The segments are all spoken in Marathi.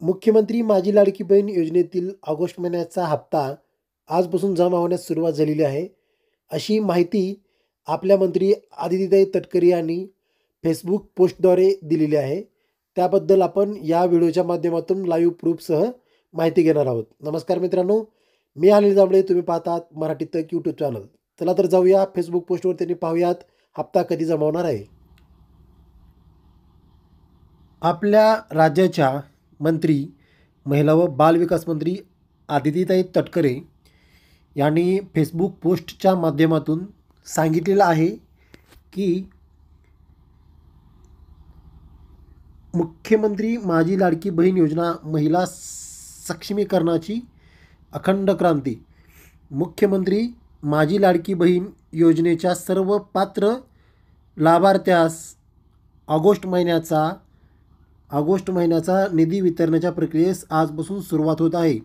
मुख्यमंत्री माझी लाडकी बहीण योजनेतील ऑगस्ट महिन्याचा हप्ता आजपासून जमा होण्यास सुरुवात झालेली आहे. अशी माहिती आपल्या मंत्री आदितीताई तटकरे यांनी फेसबुक पोस्टद्वारे दिलेली आहे. त्याबद्दल आपण या व्हिडिओच्या माध्यमातून लाईव्ह प्रूफसह माहिती घेणार आहोत. नमस्कार मित्रांनो, मी अनिल जांभळे. तुम्ही पाहतात मराठी तक यूट्यूब चॅनल. चला तर जाऊया फेसबुक पोस्टवर त्यांनी पाहूयात हप्ता कधी जमा होणार आहे. आपल्या राज्याच्या मंत्री महिला व बालविकास मंत्री आदितीताई तटकरे यांनी फेसबुक पोस्टच्या माध्यमातून सांगितलेलं आहे की मुख्यमंत्री माझी लाडकी बहीण योजना महिला सक्षमीकरणाची अखंड क्रांती. मुख्यमंत्री माझी लाडकी बहीण योजनेच्या सर्व पात्र लाभार्थ्यास ऑगस्ट महिन्याचा निधी वितरणाच्या प्रक्रियेस आजपासून सुरुवात होत आहे.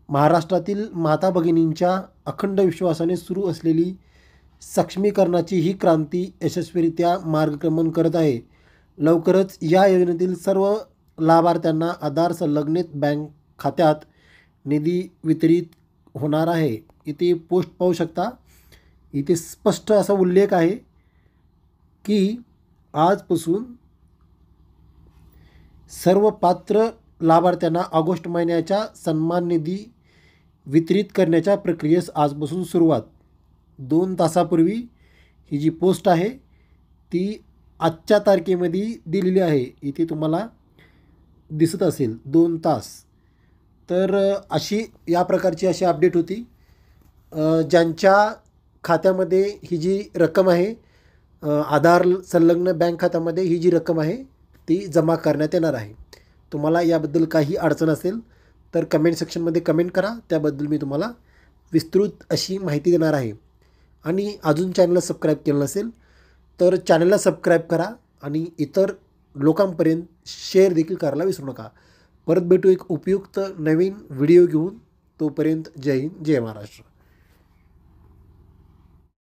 महाराष्ट्रातील माता भगिनींच्या अखंड विश्वासाने सुरू असलेली सक्षमीकरणाची ही क्रांती यशस्वीरित्या मार्गक्रमण करत आहे. लवकरच या योजनेतील सर्व लाभार्थ्यांना आधार संलग्नित बँक खात्यात निधी वितरित होणार आहे. इथे पोस्ट पाहू शकता. इथे स्पष्ट असा उल्लेख आहे की आजपासून सर्व पात्र लाभार्थ्यांना ऑगस्ट महिन्याच्या सन्मान निधी वितरित करण्याच्या प्रक्रियेस आजपासून सुरुवात. 2 तासापूर्वी ही जी पोस्ट आहे ती आजच्या तारखेमध्ये दिलेली आहे. इथे तुम्हाला दिसत असेल 2 तास. तर अशी या प्रकारची अशी अपडेट होती. ज्यांच्या खात्यामध्ये ही जी रक्कम आहे, आधार संलग्न बँक खात्यामध्ये ही जी रक्कम आहे ती जमा करण्यात येणार आहे. तुम्हाला याबद्दल काही अडचण असेल तर कमेंट सेक्शनमध्ये कमेंट करा. त्याबद्दल मी तुम्हाला विस्तृत अशी माहिती देणार आहे. आणि अजून चॅनलला सबस्क्राईब केलं नसेल तर चॅनलला सबस्क्राईब करा आणि इतर लोकांपर्यंत शेअर देखील करायला विसरू नका. परत भेटू एक उपयुक्त नवीन व्हिडिओ घेऊन. तोपर्यंत जय हिंद, जय महाराष्ट्र.